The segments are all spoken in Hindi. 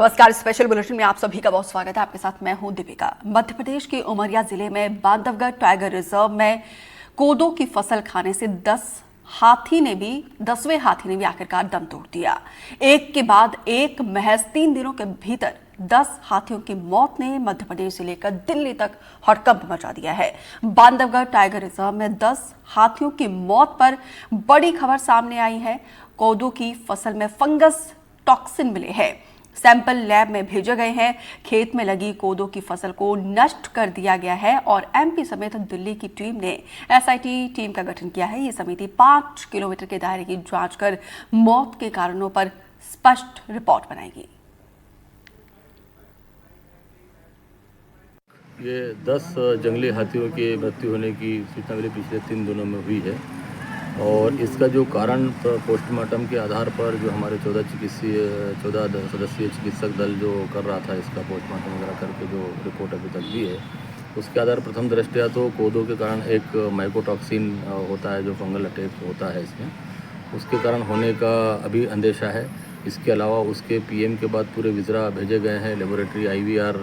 नमस्कार। स्पेशल बुलेटिन में आप सभी का बहुत स्वागत है। आपके साथ मैं हूं दीपिका। मध्य प्रदेश के उमरिया जिले में बांधवगढ़ टाइगर रिजर्व में कोदो की फसल खाने से 10वें हाथी ने भी आखिरकार दम तोड़ दिया। एक के बाद एक महज 3 दिनों के भीतर 10 हाथियों की मौत ने मध्य प्रदेश से लेकर दिल्ली तक हड़कंप मचा दिया है। बांधवगढ़ टाइगर रिजर्व में 10 हाथियों की मौत पर बड़ी खबर सामने आई है। कोदो की फसल में फंगस टॉक्सिन मिले हैं, सैंपल लैब में भेजे गए हैं। खेत में लगी कोदो की फसल को नष्ट कर दिया गया है और एमपी समेत दिल्ली की टीम ने एसआईटी टीम का गठन किया है। ये समिति 5 किलोमीटर के दायरे की जांच कर मौत के कारणों पर स्पष्ट रिपोर्ट बनाएगी। ये 10 जंगली हाथियों की मृत्यु होने की सूचना मेरे पिछले 3 दिनों में हुई है और इसका जो कारण पोस्टमार्टम के आधार पर जो हमारे 14 सदस्यीय चिकित्सक दल जो कर रहा था, इसका पोस्टमार्टम वगैरह करके जो रिपोर्ट अभी तक दी है, उसके आधार प्रथम दृष्टया तो कोदो के कारण एक माइकोटॉक्सिन होता है जो फंगल अटैक होता है इसमें, उसके कारण होने का अभी अंदेशा है। इसके अलावा उसके पीएम के बाद पूरे विजरा भेजे गए हैं, लेबोरेटरी IVR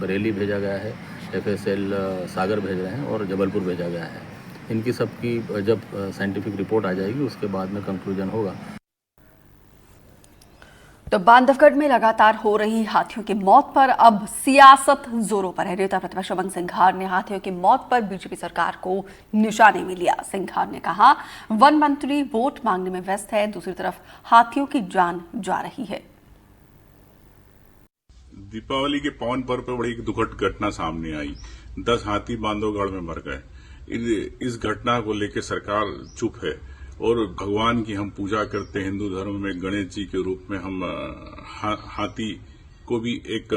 बरेली भेजा गया है, FSL सागर भेज रहे हैं और जबलपुर भेजा गया है। इनकी सबकी जब साइंटिफिक रिपोर्ट आ जाएगी उसके बाद में कंक्लूजन होगा। तो बांधवगढ़ में लगातार हो रही हाथियों की मौत पर अब सियासत जोरों पर है। नेता प्रतिपक्ष उमंग सिंघार ने हाथियों की मौत पर बीजेपी सरकार को निशाने में लिया। सिंघार ने कहा, वन मंत्री वोट मांगने में व्यस्त है, दूसरी तरफ हाथियों की जान जा रही है। दीपावली के पावन पर्व पर बड़ी एक दुखद घटना सामने आई। 10 हाथी बांधवगढ़ में मर गए। इस घटना को लेकर सरकार चुप है और भगवान की हम पूजा करते हैं। हिंदू धर्म में गणेश जी के रूप में हम हाथी को भी एक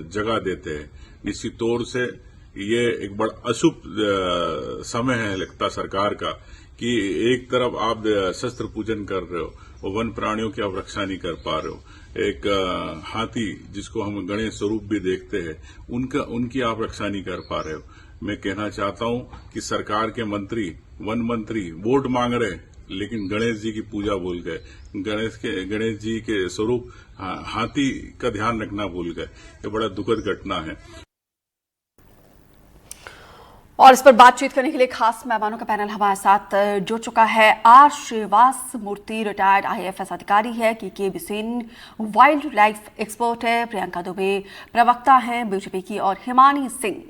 जगह देते हैं। निश्चित तौर से ये एक बड़ा अशुभ समय है लगता सरकार का कि एक तरफ आप शस्त्र पूजन कर रहे हो और वन प्राणियों की आप रक्षा नहीं कर पा रहे हो। एक हाथी जिसको हम गणेश स्वरूप भी देखते हैं, उनकी आप रक्षा नहीं कर पा रहे हो। मैं कहना चाहता हूं कि सरकार के मंत्री, वन मंत्री वोट मांग रहे लेकिन गणेश जी की पूजा भूल गए। गणेश जी के स्वरूप हाथी का ध्यान रखना भूल गए। ये बड़ा दुखद घटना है। और इस पर बातचीत करने के लिए खास मेहमानों का पैनल हमारे साथ जुड़ चुका है। R Shrivas Murthy retired IAFS अधिकारी है, KK Bisen wildlife expert है, प्रियंका दुबे प्रवक्ता हैं बीजेपी की और हिमानी सिंह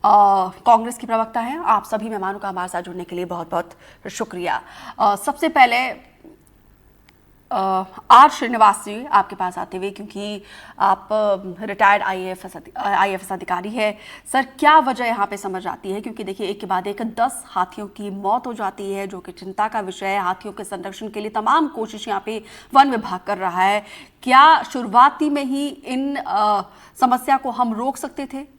कांग्रेस की प्रवक्ता हैं। आप सभी मेहमानों का हमारे साथ जुड़ने के लिए बहुत बहुत शुक्रिया। सबसे पहले आर श्रीनिवास जी, आपके पास आते हुए, क्योंकि आप रिटायर्ड IAFS अधिकारी है, सर क्या वजह यहाँ पे समझ आती है? क्योंकि देखिए, एक के बाद एक 10 हाथियों की मौत हो जाती है, जो कि चिंता का विषय है। हाथियों के संरक्षण के लिए तमाम कोशिश यहाँ पे वन विभाग कर रहा है। क्या शुरुआती में ही इन समस्या को हम रोक सकते थे?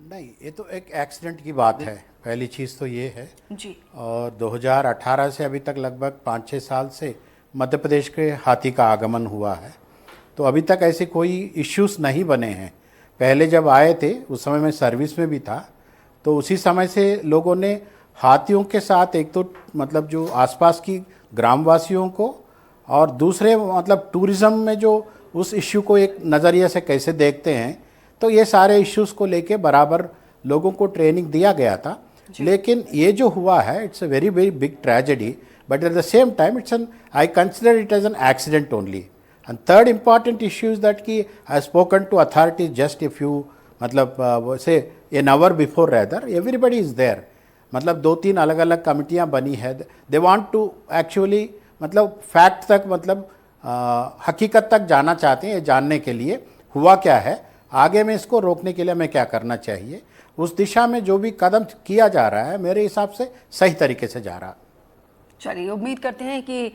नहीं, ये तो एक एक्सीडेंट की बात है, पहली चीज़ तो ये है जी। और 2018 से अभी तक लगभग 5-6 साल से मध्य प्रदेश के हाथी का आगमन हुआ है, तो अभी तक ऐसे कोई इश्यूज नहीं बने हैं। पहले जब आए थे उस समय मैं सर्विस में भी था, तो उसी समय से लोगों ने हाथियों के साथ एक तो मतलब जो आसपास की ग्रामवासियों को और दूसरे मतलब टूरिज़्म में जो उस इश्यू को एक नज़रिए से कैसे देखते हैं, तो ये सारे इश्यूज़ को लेके बराबर लोगों को ट्रेनिंग दिया गया था। लेकिन ये जो हुआ है, it's a very very big tragedy, but at the same time it's an I consider it as an accident only. And third important issue is that कि I spoken to authorities just if you मतलब से an hour before rather everybody is there. मतलब 2-3 अलग अलग कमिटियाँ बनी है। दे वांट टू एक्चुअली मतलब फैक्ट तक मतलब हकीकत तक जाना चाहते हैं, जानने के लिए हुआ क्या है, आगे में इसको रोकने के लिए हमें क्या करना चाहिए। उस दिशा में जो भी कदम किया जा रहा है मेरे हिसाब से सही तरीके से जा रहा। चलिए, उम्मीद करते हैं कि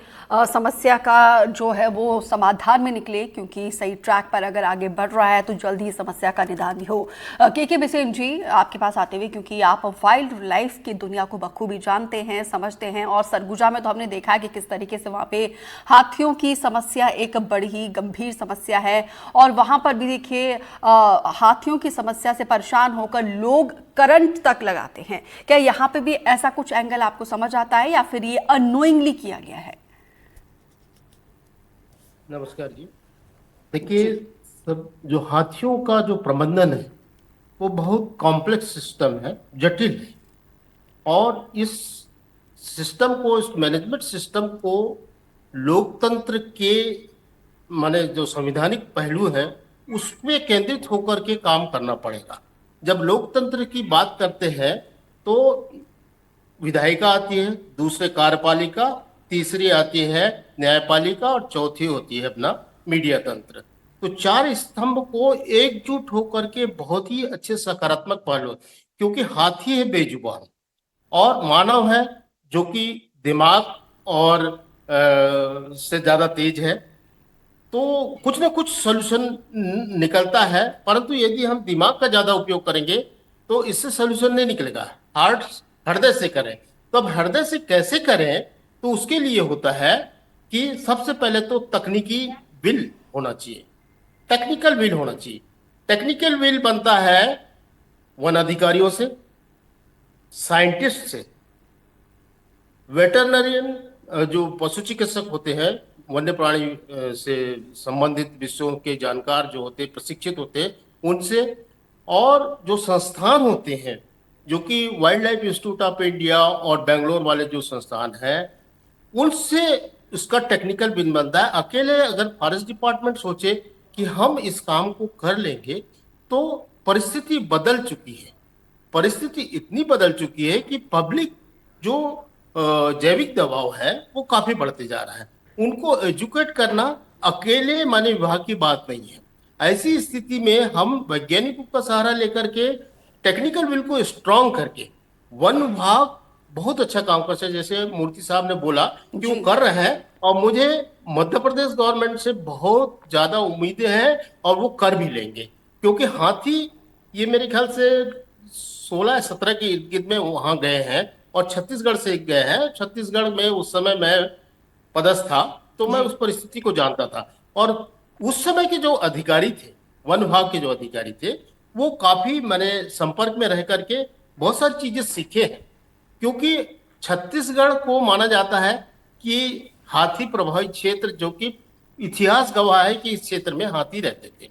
समस्या का जो है वो समाधान में निकले, क्योंकि सही ट्रैक पर अगर आगे बढ़ रहा है तो जल्द ही समस्या का निदान भी हो। KK बिसेन जी, आपके पास आते हुए, क्योंकि आप वाइल्ड लाइफ की दुनिया को बखूबी जानते हैं, समझते हैं, और सरगुजा में तो हमने देखा है कि किस तरीके से वहाँ पे हाथियों की समस्या एक बड़ी ही गंभीर समस्या है, और वहाँ पर भी देखिए हाथियों की समस्या से परेशान होकर लोग करंट तक लगाते हैं। क्या यहाँ पे भी ऐसा कुछ एंगल आपको समझ आता है, या फिर ये अननोइंगली किया गया है? नमस्कार जी। देखिए, सब जो हाथियों का जो प्रबंधन है वो बहुत कॉम्प्लेक्स सिस्टम है, जटिल है। और इस सिस्टम को, इस मैनेजमेंट सिस्टम को लोकतंत्र के माने जो संवैधानिक पहलू हैं उसमें केंद्रित होकर के काम करना पड़ेगा। जब लोकतंत्र की बात करते हैं तो विधायिका आती है, दूसरे कार्यपालिका, तीसरी आती है न्यायपालिका और चौथी होती है अपना मीडिया तंत्र। तो चार स्तंभ को एकजुट होकर के बहुत ही अच्छे सकारात्मक पहलू, क्योंकि हाथी है बेजुबान और मानव है जो कि दिमाग और से ज्यादा तेज है, तो कुछ ना कुछ सोल्यूशन निकलता है। परंतु यदि हम दिमाग का ज्यादा उपयोग करेंगे तो इससे सोल्यूशन नहीं निकलेगा। हार्ट हृदय से करें, तो अब हृदय से कैसे करें? तो उसके लिए होता है कि सबसे पहले तो तकनीकी विल होना चाहिए, टेक्निकल विल होना चाहिए। टेक्निकल विल बनता है वन अधिकारियों से, साइंटिस्ट से, वेटरनरियन जो पशु चिकित्सक होते हैं, वन्य प्राणी से संबंधित विषयों के जानकार जो होते, प्रशिक्षित होते, उनसे, और जो संस्थान होते हैं जो कि wild life institute of India और बेंगलोर वाले जो संस्थान हैं, उनसे उसका टेक्निकल बिल बनता है। अकेले अगर फॉरेस्ट डिपार्टमेंट सोचे कि हम इस काम को कर लेंगे तो परिस्थिति बदल चुकी है। परिस्थिति इतनी बदल चुकी है कि पब्लिक जो जैविक दबाव है वो काफी बढ़ते जा रहा है। उनको एजुकेट करना अकेले मानव विभाग की बात नहीं है। ऐसी स्थिति में हम वैज्ञानिकों का सहारा लेकर के टेक्निकल विल को स्ट्रांग करके वन विभाग बहुत अच्छा काम कर सकते, जैसे मूर्ति साहब ने बोला कि वो जी। कर रहे हैं, और मुझे मध्य प्रदेश गवर्नमेंट से बहुत ज्यादा उम्मीदें हैं और वो कर भी लेंगे। क्योंकि हाथी ये मेरे ख्याल से 16-17 के इर्द गिर्द में वहां गए हैं, और छत्तीसगढ़ से गए हैं। छत्तीसगढ़ में उस समय मैं पदस्थ था, तो मैं जी। उस परिस्थिति को जानता था। और उस समय के जो अधिकारी थे, वन विभाग के जो अधिकारी थे, वो काफी मैंने संपर्क में रह करके बहुत सारी चीजें सीखे हैं। क्योंकि छत्तीसगढ़ को माना जाता है कि हाथी प्रभावित क्षेत्र, जो कि इतिहास गवाह है कि इस क्षेत्र में हाथी रहते थे।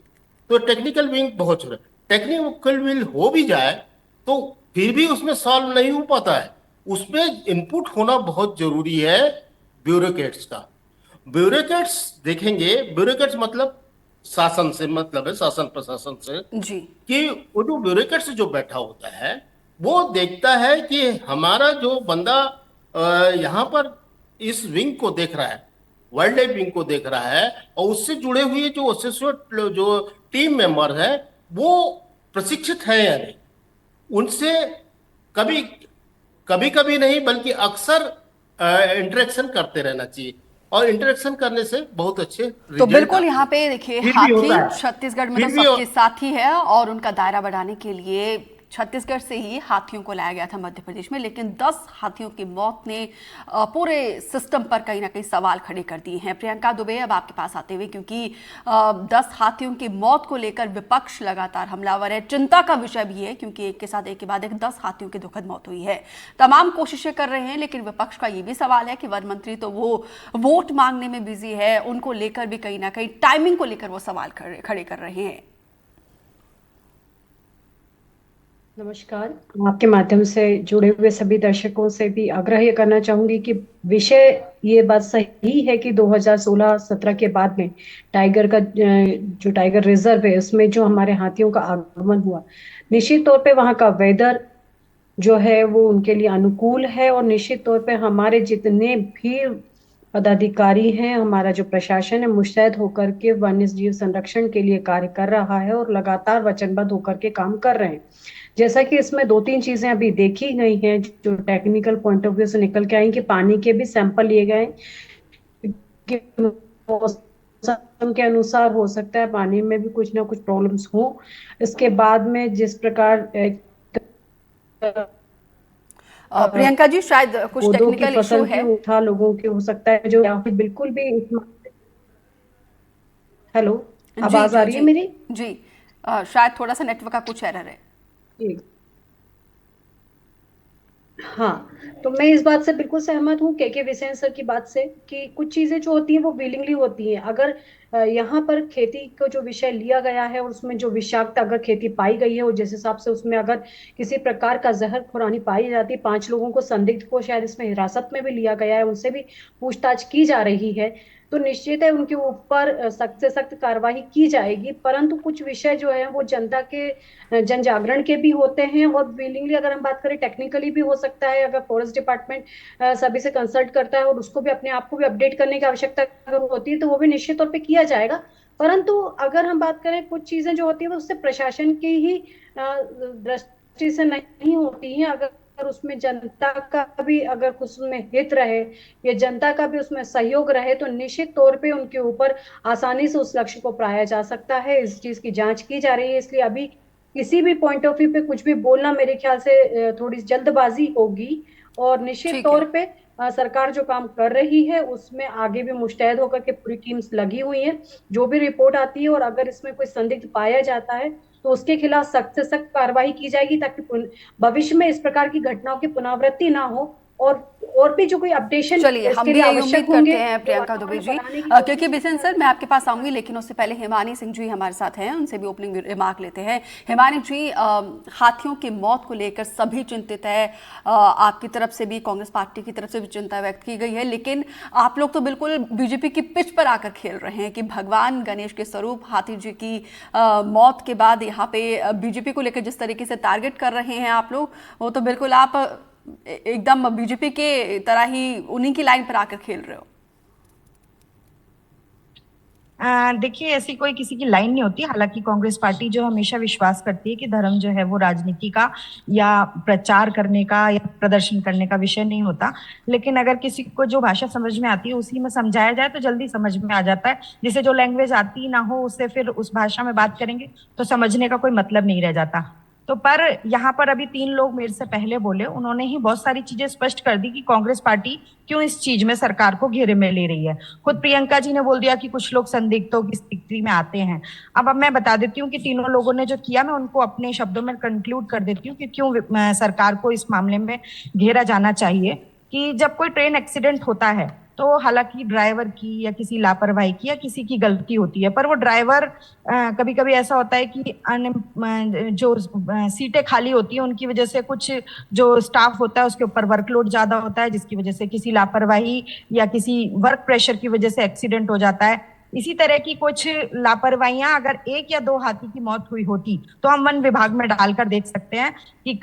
तो टेक्निकल विंग बहुत जरूरी है। टेक्निकल विंग हो भी जाए तो फिर भी उसमें सॉल्व नहीं हो पाता है, उसमें इनपुट होना बहुत जरूरी है ब्यूरोक्रेट्स का। ब्यूरोक्रेट्स देखेंगे, ब्यूरोक्रेट्स मतलब शासन से मतलब है, शासन प्रशासन से, जी। कि वो जो ब्यूरोक्रेट्स जो बैठा होता है वो देखता है कि हमारा जो बंदा यहाँ पर इस विंग को देख रहा है, वाइल्ड लाइफ विंग को देख रहा है, और उससे जुड़े हुए जो एसोसिएट जो टीम मेंबर है वो प्रशिक्षित है या नहीं। उनसे कभी कभी कभी नहीं बल्कि अक्सर इंटरेक्शन करते रहना चाहिए, और इंटरेक्शन करने से बहुत अच्छे तो रिजल्ट बिल्कुल आते यहाँ हैं। पे देखिए, फिर भी हाथी होता है, छत्तीसगढ़ में तो फिर भी सबके साथ ही है और उनका दायरा बढ़ाने के लिए छत्तीसगढ़ से ही हाथियों को लाया गया था मध्य प्रदेश में, लेकिन 10 हाथियों की मौत ने पूरे सिस्टम पर कहीं ना कहीं सवाल खड़े कर दिए हैं। प्रियंका दुबे, अब आपके पास आते हुए, क्योंकि 10 हाथियों की मौत को लेकर विपक्ष लगातार हमलावर है, चिंता का विषय भी है, क्योंकि एक के साथ एक के बाद एक 10 हाथियों की दुखद मौत हुई है। तमाम कोशिशें कर रहे हैं, लेकिन विपक्ष का ये भी सवाल है कि वन मंत्री तो वो वोट मांगने में बिजी है, उनको लेकर भी कहीं ना कहीं टाइमिंग को लेकर वो सवाल खड़े कर रहे हैं। नमस्कार। आपके माध्यम से जुड़े हुए सभी दर्शकों से भी आग्रह ये करना चाहूंगी कि विषय ये बात सही है कि 2016-17 के बाद में टाइगर का जो टाइगर रिजर्व है उसमें जो हमारे हाथियों का आगमन हुआ, निश्चित तौर पे वहाँ का वेदर जो है वो उनके लिए अनुकूल है, और निश्चित तौर पे हमारे जितने भी पदाधिकारी हैं, हमारा जो प्रशासन है, मुस्तैद होकर के वन्य जीव संरक्षण के लिए कार्य कर रहा है और लगातार वचनबद्ध होकर के काम कर रहे हैं। जैसा कि इसमें 2-3 चीजें अभी देखी गई हैं जो टेक्निकल पॉइंट ऑफ व्यू से निकल के आई कि पानी के भी सैंपल लिए गए, कि मौसम के अनुसार हो सकता है पानी में भी कुछ ना कुछ प्रॉब्लम्स हो। इसके बाद में जिस प्रकार प्रियंका जी, शायद कुछ पौधों की टेक्निकल इशू फसल है। की उठा लोगों के हो सकता है जो बिल्कुल भी। हेलो, जी आवाज जी आ रही जी है मेरी? जी। शायद थोड़ा सा नेटवर्क का कुछ एरर है। ठीक। हाँ, तो मैं इस बात से बिल्कुल सहमत हूँ के विसेन सर की बात से कि कुछ चीजें जो होती हैं वो विलिंगली होती हैं। अगर यहाँ पर खेती को जो विषय लिया गया है और उसमें जो विषाक्त अगर खेती पाई गई है और जिस हिसाब से उसमें अगर किसी प्रकार का जहर खुरानी पाई जाती है, 5 लोगों को, संदिग्ध को शायद इसमें हिरासत में भी लिया गया है, उनसे भी पूछताछ की जा रही है, तो निश्चित है उनके ऊपर सख्त से सख्त कार्रवाई की जाएगी। परंतु कुछ विषय जो है वो जनता के जन जागरण के भी होते हैं और विलिंगली अगर हम बात करें टेक्निकली भी हो सकता है। अगर फॉरेस्ट डिपार्टमेंट सभी से कंसल्ट करता है और उसको भी अपने आप को भी अपडेट करने की आवश्यकता अगर होती है तो वो भी निश्चित तौर पे किया जाएगा। परंतु अगर हम बात करें कुछ चीजें जो होती है वो उससे प्रशासन की ही दृष्टि से नहीं होती है। अगर उसमें जनता का भी अगर कुछ उसमें हित रहे या जनता का भी उसमें सहयोग रहे तो निश्चित तौर पे उनके ऊपर आसानी से उस लक्ष्य को पाया जा सकता है। इस चीज की जांच की जा रही है, इसलिए अभी किसी भी पॉइंट ऑफ व्यू पे कुछ भी बोलना मेरे ख्याल से थोड़ी जल्दबाजी होगी। और निश्चित ठीक है। तौर पे सरकार जो काम कर रही है उसमें आगे भी मुस्तैद होकर के पूरी टीम्स लगी हुई है। जो भी रिपोर्ट आती है और अगर इसमें कोई संदिग्ध पाया जाता है तो उसके खिलाफ सख्त से सख्त कार्रवाई की जाएगी ताकि भविष्य में इस प्रकार की घटनाओं की पुनरावृत्ति ना हो। और भी जो कोई अपडेशन चलिए, हम इसके भी लिए यही आवश्यक उम्मीद होंगे करते हैं वो प्रियंका दुबे वातावरण जी, बनाने की क्योंकि कोशिश बिसेन की सर मैं जाएगी। आपके पास आऊंगी, लेकिन उससे पहले हिमानी सिंह जी हमारे साथ हैं, उनसे भी ओपनिंग रिमार्क लेते हैं। हिमानी जी, हाथियों की मौत को लेकर सभी चिंतित है, आपकी तरफ से भी, कांग्रेस पार्टी की तरफ से भी चिंता व्यक्त की गई है, लेकिन आप लोग तो बिल्कुल बीजेपी की पिच पर आकर खेल रहे हैं कि भगवान गणेश के स्वरूप हाथी जी की मौत के बाद यहाँ पे बीजेपी को लेकर जिस तरीके से टारगेट कर रहे हैं आप लोग, वो तो बिल्कुल आप एकदम बीजेपी के तरह ही उन्हीं की लाइन पर आकर खेल रहे हो। देखिए, ऐसी कोई किसी की लाइन नहीं होती। हालांकि कांग्रेस पार्टी जो हमेशा विश्वास करती है कि धर्म जो है वो राजनीति का या प्रचार करने का या प्रदर्शन करने का विषय नहीं होता, लेकिन अगर किसी को जो भाषा समझ में आती है उसी में समझाया जाए तो जल्दी समझ में आ जाता है। जिसे जो लैंग्वेज आती ना हो उससे फिर उस भाषा में बात करेंगे तो समझने का कोई मतलब नहीं रह जाता। तो पर यहाँ पर अभी 3 लोग मेरे से पहले बोले, उन्होंने ही बहुत सारी चीजें स्पष्ट कर दी कि कांग्रेस पार्टी क्यों इस चीज में सरकार को घेरे में ले रही है। खुद प्रियंका जी ने बोल दिया कि कुछ लोग संदिग्धों की स्थिति में आते हैं। अब मैं बता देती हूँ कि तीनों लोगों ने जो किया, मैं उनको अपने शब्दों में कंक्लूड कर देती हूँ कि क्यों सरकार को इस मामले में घेरा जाना चाहिए। कि जब कोई ट्रेन एक्सीडेंट होता है तो हालांकि ड्राइवर की या किसी लापरवाही की या किसी की गलती होती है, पर वो ड्राइवर कभी कभी ऐसा होता है कि जो सीटें खाली होती हैं उनकी वजह से कुछ जो स्टाफ होता है उसके ऊपर वर्कलोड ज्यादा होता है, जिसकी वजह से किसी लापरवाही या किसी वर्क प्रेशर की वजह से एक्सीडेंट हो जाता है। इसी तरह की कुछ लापरवाहियां अगर 1 या 2 हाथी की मौत हुई होती तो हम वन विभाग में डालकर देख सकते हैं कि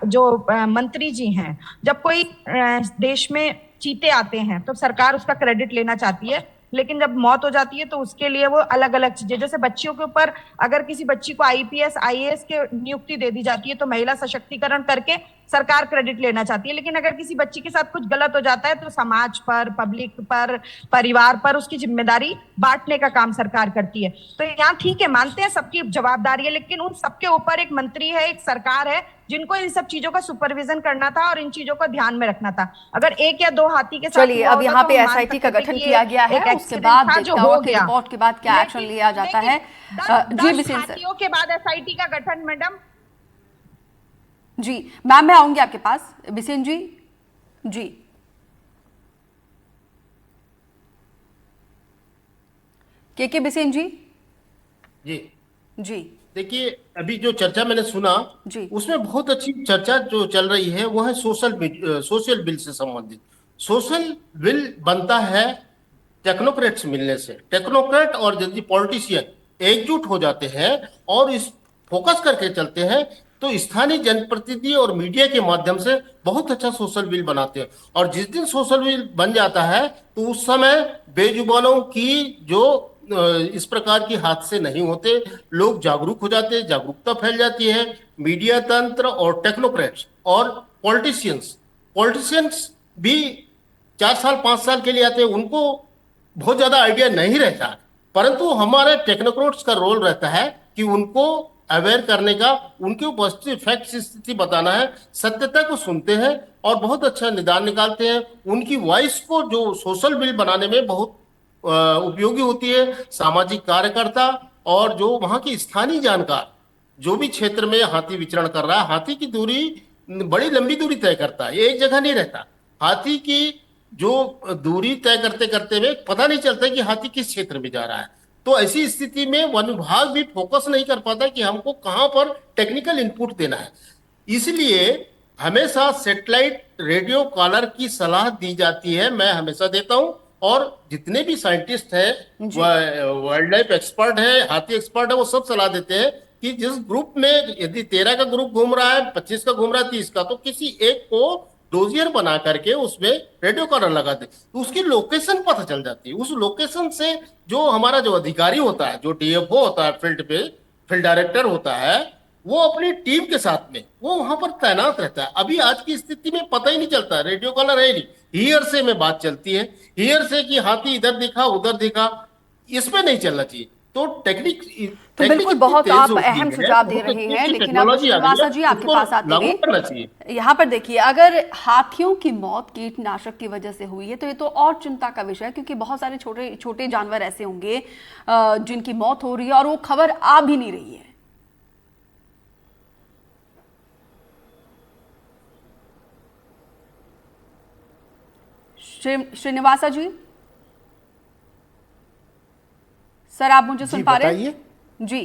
जो मंत्री जी हैं, जब कोई देश में चीते आते हैं तो सरकार उसका क्रेडिट लेना चाहती है, लेकिन जब मौत हो जाती है तो उसके लिए वो अलग अलग चीजें, जैसे बच्चियों के ऊपर अगर किसी बच्ची को आईपीएस आईएएस के नियुक्ति दे दी जाती है तो महिला सशक्तिकरण करके सरकार क्रेडिट लेना चाहती है, लेकिन अगर किसी बच्ची के साथ कुछ गलत हो जाता है तो समाज पर, पब्लिक पर, परिवार पर उसकी जिम्मेदारी बांटने का काम सरकार करती है। तो यहाँ ठीक है, मानते हैं सबकी जवाबदारी है, लेकिन उन सबके ऊपर एक मंत्री है, एक सरकार है जिनको इन सब चीजों का सुपरविजन करना था और इन चीजों को ध्यान में रखना था। अगर 1 या 2 हाथी के साथ चलिए, अब यहाँ पे एसआईटी का गठन किया गया है, उसके बाद देखते हैं कि रिपोर्ट के बाद क्या एक्शन लिया जाता है। जी बिसेन सर, हाथियों के बाद एसआईटी का गठन, मैडम जी मैम मैं आऊंगी आपके पास। बिसेन जी, जी के बिसेन जी। जी जी देखिए, अभी जो चर्चा मैंने सुना जी। उसमें बहुत अच्छी चर्चा जो चल रही है वो है सोशल बिल से संबंधित। सोशल बिल बनता है टेक्नोक्रेट्स मिलने से। टेक्नोक्रेट और यदि पॉलिटिशियन एकजुट हो जाते हैं और इस फोकस करके चलते हैं तो स्थानीय जनप्रतिनिधि और मीडिया के माध्यम से बहुत अच्छा सोशल बिल बनाते हैं। और जिस दिन सोशल बिल बन जाता है तो उस समय बेजुबानों की जो इस प्रकार की हादसे नहीं होते, लोग जागरूक हो जाते हैं, जागरूकता फैल जाती है। मीडिया तंत्र और टेक्नोक्रेट्स और पॉलिटिशियंस भी 4 साल 5 साल के लिए आते हैं, उनको बहुत ज्यादा आइडिया नहीं रहता, परंतु हमारे टेक्नोक्रेट्स का रोल रहता है कि उनको अवेयर करने का, उनके उपस्थित फैक्ट स्थिति बताना है, सत्यता को सुनते हैं और बहुत अच्छा निदान निकालते हैं। उनकी वॉइस को जो सोशल बिल बनाने में बहुत उपयोगी होती है। सामाजिक कार्यकर्ता और जो वहां की स्थानीय जानकार, जो भी क्षेत्र में हाथी विचरण कर रहा है, हाथी की दूरी बड़ी लंबी दूरी तय करता है, ये एक जगह नहीं रहता। हाथी की जो दूरी तय करते करते हुए पता नहीं चलता कि हाथी किस क्षेत्र में जा रहा है। तो ऐसी स्थिति में वन विभाग भी फोकस नहीं कर पाता कि हमको कहां पर टेक्निकल इनपुट देना है। इसलिए हमेशा सैटेलाइट रेडियो कॉलर की सलाह दी जाती है, मैं हमेशा देता हूं। और जितने भी साइंटिस्ट हैं, वाइल्ड लाइफ एक्सपर्ट है, हाथी एक्सपर्ट है, वो सब सलाह देते हैं कि जिस ग्रुप में यदि 13 का ग्रुप घूम रहा है, 25 का घूम रहा है, 30 का, तो किसी एक को डोजियर बना करके उसमें रेडियो कॉलर लगा दे, तो उसकी लोकेशन पता चल जाती है। उस लोकेशन से जो हमारा जो अधिकारी होता है, जो डीएफओ होता है फील्ड पे, फील्ड डायरेक्टर होता है, वो अपनी टीम के साथ में वो वहां पर तैनात रहता है। अभी आज की स्थिति में पता ही नहीं चलता, रेडियो कॉलर है ही नहीं, हियर से में बात चलती है, हियर से कि हाथी इधर दिखा उधर दिखा, इसमें नहीं चलना चाहिए। तो तो बिल्कुल बहुत आप अहम सुझाव दे रहे हैं, लेकिन अब श्रीनिवासा जी आपके पास आते हुए यहाँ पर देखिए, अगर हाथियों की मौत कीटनाशक की वजह से हुई है तो ये तो और चिंता का विषय है, क्योंकि बहुत सारे छोटे छोटे जानवर ऐसे होंगे जिनकी मौत हो रही है और वो खबर आ भी नहीं रही है। श्रीनिवासा जी, सर आप मुझे सुन पा रहे हैं? जी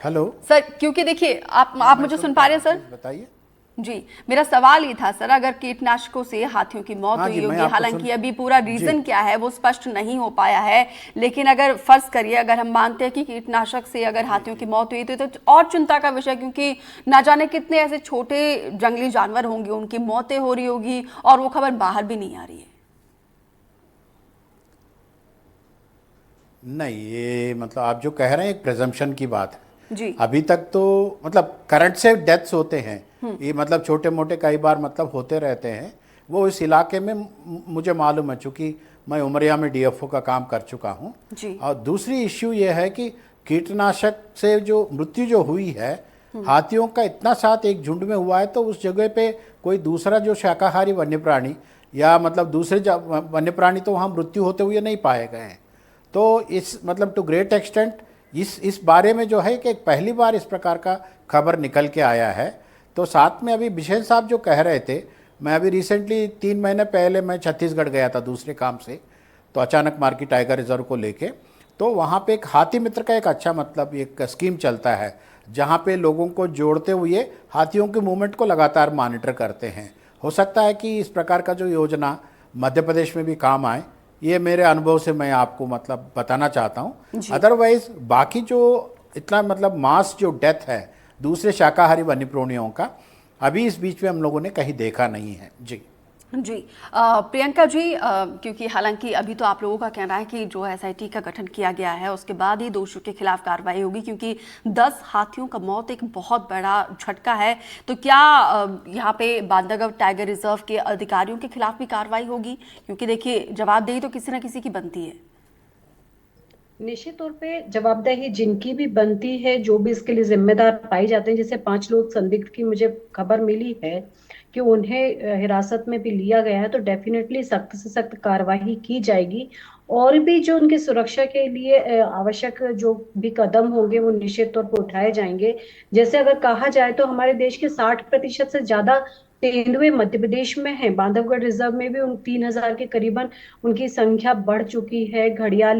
हेलो सर, क्योंकि देखिए आप मुझे सुन पा रहे हैं सर? बताइए जी, मेरा सवाल ये था सर, अगर कीटनाशकों से हाथियों की मौत हुई होगी, हालांकि अभी पूरा रीजन क्या है वो स्पष्ट नहीं हो पाया है, लेकिन अगर फर्ज करिए अगर हम मानते हैं कि कीटनाशक से अगर हाथियों की मौत हुई तो और चिंता का विषय, क्योंकि ना जाने कितने ऐसे छोटे जंगली जानवर होंगे उनकी मौतें हो रही होगी और वो खबर बाहर भी नहीं आ रही है। नहीं, ये मतलब आप जो कह रहे हैं एक प्रेजम्पशन की बात है जी। अभी तक तो मतलब करंट से डेथ्स होते हैं, ये मतलब छोटे मोटे कई बार मतलब होते रहते हैं, वो इस इलाके में मुझे मालूम है, चूँकि मैं उमरिया में डीएफओ का काम कर चुका हूँ। और दूसरी इश्यू ये है कि कीटनाशक से जो मृत्यु जो हुई है, हाथियों का इतना साथ एक झुंड में हुआ है, तो उस जगह पे कोई दूसरा जो शाकाहारी वन्य प्राणी या मतलब दूसरे वन्य प्राणी तो वहाँ मृत्यु होते हुए नहीं पाए गए हैं। तो इस मतलब टू ग्रेट एक्सटेंट इस बारे में जो है कि पहली बार इस प्रकार का खबर निकल के आया है। तो साथ में अभी बिशेन साहब जो कह रहे थे, मैं अभी रिसेंटली 3 महीने पहले मैं छत्तीसगढ़ गया था दूसरे काम से, तो अचानक मार्की टाइगर रिजर्व को लेके, तो वहाँ पे एक हाथी मित्र का एक अच्छा मतलब एक स्कीम चलता है, जहाँ पे लोगों को जोड़ते हुए हाथियों के मूवमेंट को लगातार मॉनिटर करते हैं। हो सकता है कि इस प्रकार का जो योजना मध्य प्रदेश में भी काम आए, ये मेरे अनुभव से मैं आपको मतलब बताना चाहता हूँ। अदरवाइज बाकी जो इतना मतलब मास जो डेथ है दूसरे शाकाहारी वन्य प्राणियों का, अभी इस बीच में हम लोगों ने कहीं देखा नहीं है। जी जी प्रियंका जी, क्योंकि हालांकि अभी तो आप लोगों का कहना है कि जो एसआईटी का गठन किया गया है उसके बाद ही दोषियों के खिलाफ कार्रवाई होगी, क्योंकि 10 हाथियों का मौत एक बहुत बड़ा झटका है, तो क्या यहाँ पे बांधवगढ़ टाइगर रिजर्व के अधिकारियों के खिलाफ भी कार्रवाई होगी? क्योंकि देखिए जवाबदेही तो किसी न किसी की बनती है। निश्चित तौर पे जवाबदेही जिनकी भी बनती है, जो भी इसके लिए जिम्मेदार पाए जाते हैं, जैसे 5 लोग संदिग्ध की मुझे खबर मिली है कि उन्हें हिरासत में भी लिया गया है, तो डेफिनेटली सख्त से सख्त कार्रवाई की जाएगी। और भी जो उनकी सुरक्षा के लिए आवश्यक जो भी कदम होंगे वो निश्चित तौर पर उठाए जाएंगे। जैसे अगर कहा जाए तो हमारे देश के 60% से ज्यादा तेंदुए मध्य प्रदेश में है। बांधवगढ़ रिजर्व में भी उन 3000 के करीबन उनकी संख्या बढ़ चुकी है। घड़ियाल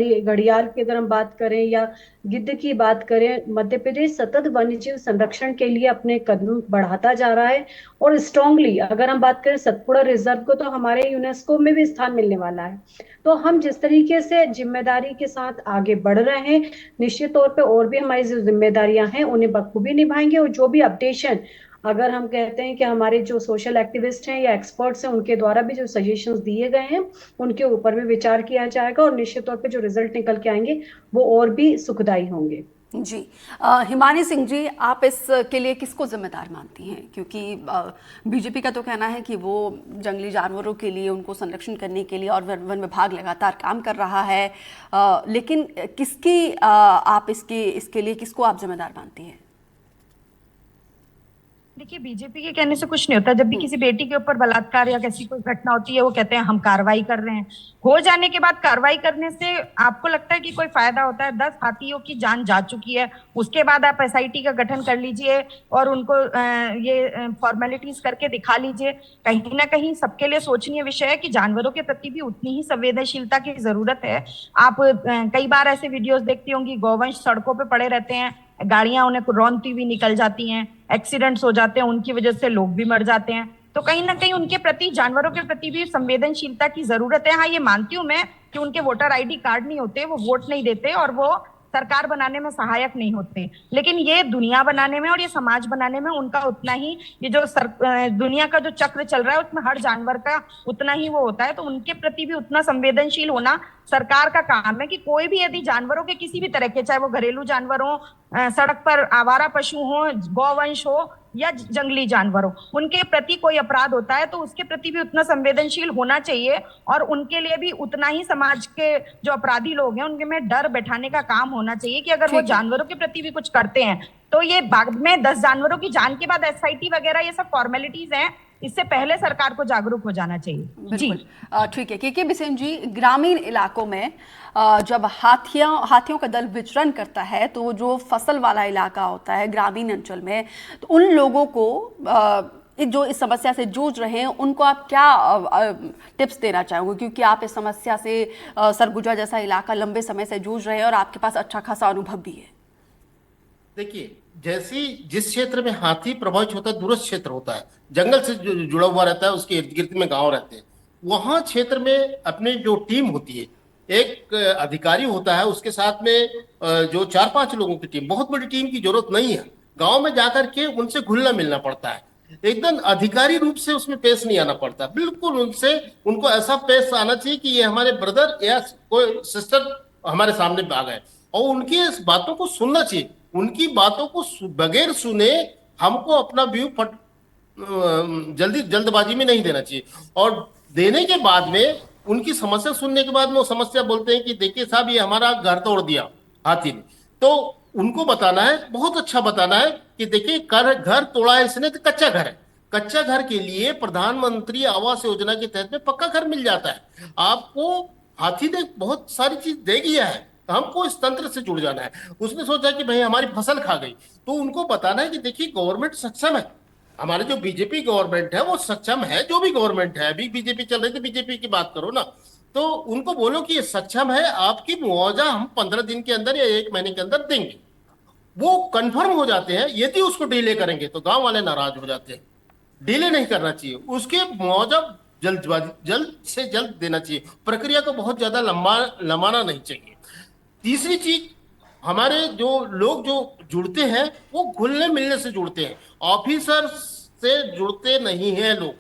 की अगर हम बात करें या गिद्ध की बात करें, मध्य प्रदेश सतत वन्यजीव संरक्षण के लिए अपने कदम बढ़ाता जा रहा है। और स्ट्रांगली अगर हम बात करें सतपुड़ा रिजर्व को, तो हमारे यूनेस्को में भी स्थान मिलने वाला है। तो हम जिस तरीके से जिम्मेदारी के साथ आगे बढ़ रहे हैं, निश्चित तौर पे और भी हमारी जो जिम्मेदारियां हैं उन्हें बखूबी निभाएंगे। और जो भी अपडेशन, अगर हम कहते हैं कि हमारे जो सोशल एक्टिविस्ट हैं या एक्सपर्ट्स हैं उनके द्वारा भी जो सजेशंस दिए गए हैं उनके ऊपर भी विचार किया जाएगा, और निश्चित तौर पे जो रिजल्ट निकल के आएंगे वो और भी सुखदायी होंगे। जी हिमानी सिंह जी, आप इसके लिए किसको जिम्मेदार मानती हैं? क्योंकि बीजेपी का तो कहना है कि वो जंगली जानवरों के लिए, उनको संरक्षण करने के लिए और वन विभाग लगातार काम कर रहा है, लेकिन किसकी आप इसके लिए किसको आप जिम्मेदार मानती हैं? देखिए, बीजेपी के कहने से कुछ नहीं होता। जब भी किसी बेटी के ऊपर बलात्कार या कैसी कोई घटना होती है, वो कहते हैं हम कार्रवाई कर रहे हैं। हो जाने के बाद कार्रवाई करने से आपको लगता है कि कोई फायदा होता है? 10 हाथियों की जान जा चुकी है, उसके बाद आप एसआईटी का गठन कर लीजिए और उनको ये फॉर्मेलिटीज करके दिखा लीजिए। कहीं ना कहीं सबके लिए सोचनीय विषय है कि जानवरों के प्रति भी उतनी ही संवेदनशीलता की जरूरत है। आप कई बार ऐसे वीडियोस देखती होंगी, गौवंश सड़कों पे पड़े रहते हैं, गाड़ियां उन्हें रौंदती हुई निकल जाती हैं, एक्सीडेंट्स हो जाते हैं, उनकी वजह से लोग भी मर जाते हैं। तो कहीं ना कहीं उनके प्रति, जानवरों के प्रति भी संवेदनशीलता की जरूरत है। हाँ, ये मानती हूं मैं कि उनके वोटर आईडी कार्ड नहीं होते, वो वोट नहीं देते और वो सरकार बनाने में सहायक नहीं होते, लेकिन ये दुनिया बनाने में और ये समाज बनाने में उनका उतना ही, ये जो दुनिया का जो चक्र चल रहा है उसमें हर जानवर का उतना ही वो होता है। तो उनके प्रति भी उतना संवेदनशील होना सरकार का काम है कि कोई भी यदि जानवरों के किसी भी तरह के, चाहे वो घरेलू जानवर हो, सड़क पर आवारा पशु हो, गौवंश हो या जंगली जानवर हो, उनके प्रति कोई अपराध होता है तो उसके प्रति भी उतना संवेदनशील होना चाहिए और उनके लिए भी उतना ही समाज के जो अपराधी लोग हैं उनके में डर बैठाने का काम होना चाहिए कि अगर वो जानवरों के प्रति भी कुछ करते हैं तो ये बाद में 10 जानवरों की जान के बाद एसआईटी वगैरह ये सब फॉर्मेलिटीज हैं, इससे पहले सरकार को जागरूक हो जाना चाहिए। जी ठीक है। के बिसेन जी, ग्रामीण इलाकों में जब हाथियों का दल विचरण करता है तो जो फसल वाला इलाका होता है ग्रामीण अंचल में, तो उन लोगों को जो इस समस्या से जूझ रहे हैं उनको आप क्या टिप्स देना चाहोगे, क्योंकि आप इस समस्या से सरगुजा जैसा इलाका लंबे समय से जूझ रहे हैं और आपके पास अच्छा खासा अनुभव भी है। देखिए, जैसे जिस क्षेत्र में हाथी प्रभावित होता है, दूरस्थ क्षेत्र होता है, जंगल से जुड़ा हुआ रहता है, उसके इर्द गिर्द में गांव रहते हैं, वहां क्षेत्र में अपनी जो टीम होती है, एक अधिकारी होता है, उसके साथ में जो 4-5 लोगों की टीम, बहुत बड़ी टीम की जरूरत नहीं है। गांव में जाकर के उनसे घुलना मिलना पड़ता है, एकदम अधिकारी रूप से उसमें पेश नहीं आना पड़ता। बिल्कुल उनको ऐसा पेश आना चाहिए कि ये हमारे ब्रदर या कोई सिस्टर हमारे सामने आ गए और उनकी इस बातों को सुनना चाहिए। उनकी बातों को बगैर सुने हमको अपना व्यू जल्दबाजी में नहीं देना चाहिए और देने के बाद में उनकी समस्या सुनने के बाद में वो समस्या बोलते हैं कि देखिए साहब, ये हमारा घर तोड़ दिया हाथी ने, तो उनको बताना है, बहुत अच्छा बताना है कि देखिए घर तोड़ा है इसने, तो कच्चा घर है, कच्चा घर के लिए प्रधानमंत्री आवास योजना के तहत में पक्का घर मिल जाता है। आपको हाथी ने बहुत सारी चीज दे दिया है, हमको इस तंत्र से जुड़ जाना है। उसने सोचा कि भाई हमारी फसल खा गई, तो उनको बताना है कि देखिए गवर्नमेंट सक्षम है, हमारे जो बीजेपी गवर्नमेंट है वो सक्षम है, जो भी गवर्नमेंट है, अभी बीजेपी चल रही थी, बीजेपी की बात करो ना, तो उनको बोलो कि ये सक्षम है, आपकी मुआवजा हम 15 दिन के अंदर या 1 महीने के अंदर देंगे। वो कंफर्म हो जाते हैं। यदि उसको डिले करेंगे तो गांव वाले नाराज हो जाते हैं। डिले नहीं करना चाहिए, उसके मुआवजा जल्द से जल्द देना चाहिए, प्रक्रिया को बहुत ज्यादा लंबाना नहीं चाहिए। तीसरी चीज, हमारे जो लोग जो जुड़ते हैं वो घुलने मिलने से जुड़ते हैं, ऑफिसर से जुड़ते नहीं हैं लोग।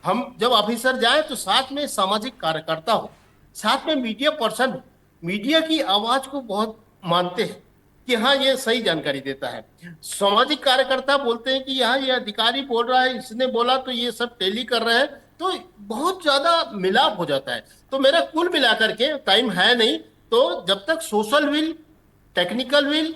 हम जब ऑफिसर जाए तो साथ में सामाजिक कार्यकर्ता हो, साथ में मीडिया पर्सन हो, मीडिया की आवाज को बहुत मानते हैं कि हाँ ये सही जानकारी देता है। सामाजिक कार्यकर्ता बोलते हैं कि यहाँ ये अधिकारी बोल रहा है, इसने बोला तो ये सब टेली कर रहे हैं, तो बहुत ज्यादा मिलाप हो जाता है। तो मेरा कुल मिलाकर के, टाइम है नहीं, तो जब तक social will, technical will,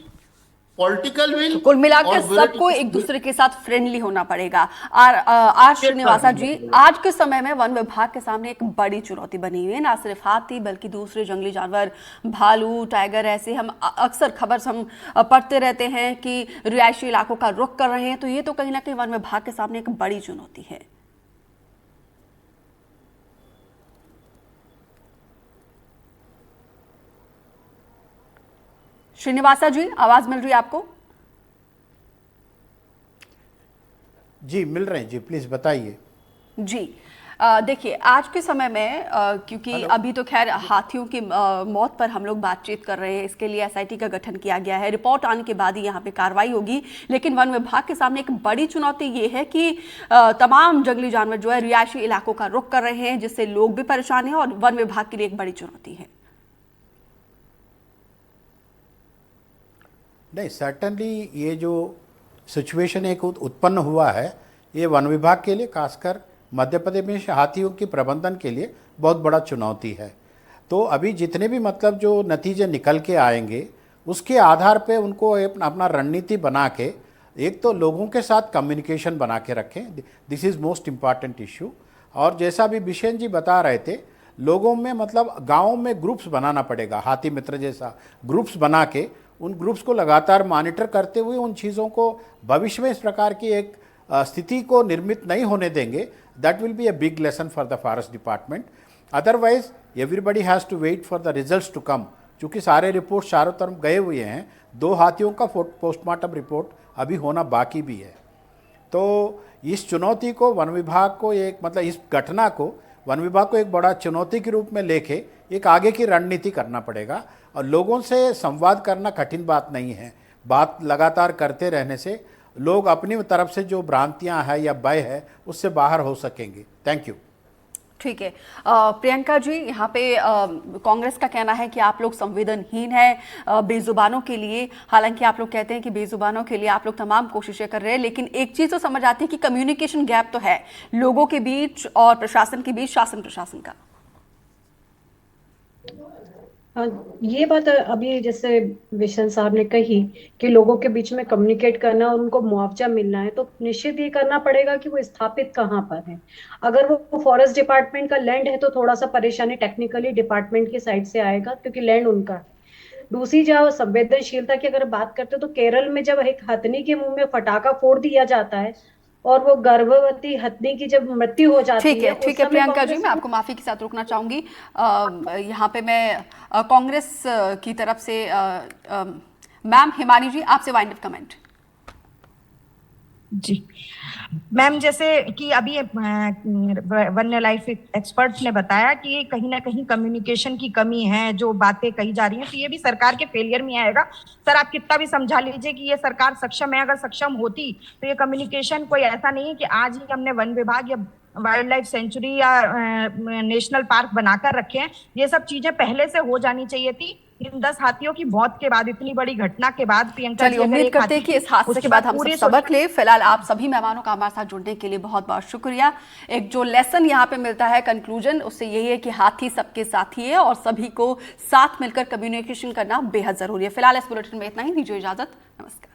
political will, कुल मिलाकर सबको एक दूसरे के साथ फ्रेंडली होना पड़ेगा। आर श्रीनिवासा जी, आज के समय में वन विभाग के सामने एक बड़ी चुनौती बनी हुई है, ना सिर्फ हाथी बल्कि दूसरे जंगली जानवर, भालू, टाइगर, ऐसे हम अक्सर खबर हम पढ़ते रहते हैं कि रिहायशी इलाकों का रुख कर रहे हैं, तो ये तो कहीं ना कहीं वन विभाग के सामने एक बड़ी चुनौती है। श्रीनिवासा जी, आवाज मिल रही है आपको? जी मिल रहे हैं जी, प्लीज बताइए। जी देखिए, आज के समय में क्योंकि अभी तो खैर हाथियों की मौत पर हम लोग बातचीत कर रहे हैं, इसके लिए एसआईटी का गठन किया गया है, रिपोर्ट आने के बाद ही यहाँ पे कार्रवाई होगी, लेकिन वन विभाग के सामने एक बड़ी चुनौती ये है कि तमाम जंगली जानवर जो है रिहायशी इलाकों का रुख कर रहे हैं, जिससे लोग भी परेशान हैं और वन विभाग के लिए एक बड़ी चुनौती है। नहीं, सर्टनली ये जो सिचुएशन एक उत्पन्न हुआ है, ये वन विभाग के लिए, खासकर मध्य प्रदेश में हाथियों की प्रबंधन के लिए बहुत बड़ा चुनौती है। तो अभी जितने भी मतलब जो नतीजे निकल के आएंगे, उसके आधार पे उनको अपना रणनीति बना के एक तो लोगों के साथ कम्युनिकेशन बना के रखें, this is most important issue. और जैसा भी बिशेन जी बता रहे थे, लोगों में मतलब गाँव में ग्रुप्स बनाना पड़ेगा, हाथी मित्र जैसा ग्रुप्स बना के उन ग्रुप्स को लगातार मॉनिटर करते हुए उन चीज़ों को भविष्य में इस प्रकार की एक स्थिति को निर्मित नहीं होने देंगे। That will be a big lesson for the forest department. Otherwise everybody has to wait for the results to come, क्योंकि सारे रिपोर्ट चारों तरफ गए हुए हैं। 2 हाथियों का पोस्टमार्टम रिपोर्ट अभी होना बाकी भी है। तो इस चुनौती को वन विभाग को एक मतलब इस घटना को वन विभाग को एक बड़ा चुनौती के रूप में लेके एक आगे की रणनीति करना पड़ेगा। और लोगों से संवाद करना कठिन बात नहीं है, बात लगातार करते रहने से लोग अपनी तरफ से जो भ्रांतियां हैं या भय है उससे बाहर हो सकेंगे। Thank you. ठीक है प्रियंका जी, यहाँ पे कांग्रेस का कहना है कि आप लोग संवेदनहीन हैं बेजुबानों के लिए। हालांकि आप लोग कहते हैं कि बेजुबानों के लिए आप लोग तमाम कोशिशें कर रहे हैं, लेकिन एक चीज़ तो समझ आती है कि कम्युनिकेशन गैप तो है लोगों के बीच और प्रशासन के बीच, शासन प्रशासन का। ये बात अभी जैसे विशन साहब ने कही कि लोगों के बीच में कम्युनिकेट करना और उनको मुआवजा मिलना है, तो निश्चित ये करना पड़ेगा कि वो स्थापित कहाँ पर है। अगर वो फॉरेस्ट डिपार्टमेंट का लैंड है तो थोड़ा सा परेशानी टेक्निकली डिपार्टमेंट की साइड से आएगा, क्योंकि लैंड उनका है। दूसरी जो संवेदनशीलता की अगर बात करते हो तो केरल में जब एक हथनी के मुंह में फटाखा फोड़ दिया जाता है और वो गर्भवती हथनी की जब मृत्यु हो जाती है, ठीक है प्रियंका जी, मैं आपको माफी के साथ रोकना चाहूंगी। यहाँ पे मैं कांग्रेस की तरफ से मैम हिमानी जी आपसे वाइंड अप कमेंट। जी मैम, जैसे कि अभी वन्य लाइफ एक्सपर्ट्स ने बताया कि कहीं ना कहीं कम्युनिकेशन की कमी है, जो बातें कही जा रही हैं, तो ये भी सरकार के फेलियर में आएगा। सर आप कितना भी समझा लीजिए कि ये सरकार सक्षम है, अगर सक्षम होती तो ये कम्युनिकेशन कोई ऐसा नहीं है कि आज ही हमने वन विभाग या वाइल्ड लाइफ सेंचुरी या नेशनल पार्क बनाकर रखे हैं। ये सब चीजें पहले से हो जानी चाहिए थी। इन 10 हाथियों की मौत के बाद, इतनी बड़ी घटना के बाद, प्रियंका चलिए उम्मीद करते हैं कि इस हादसे के बाद हम सब सबक ले। फिलहाल आप सभी मेहमानों का हमारे साथ जुड़ने के लिए बहुत बहुत शुक्रिया। एक जो लेसन यहाँ पे मिलता है कंक्लूजन, उससे यही है कि हाथी सबके साथी है और सभी को साथ मिलकर कम्युनिकेशन करना बेहद जरूरी है। फिलहाल इस बुलेटिन में इतना ही, दीजिए इजाजत, नमस्कार।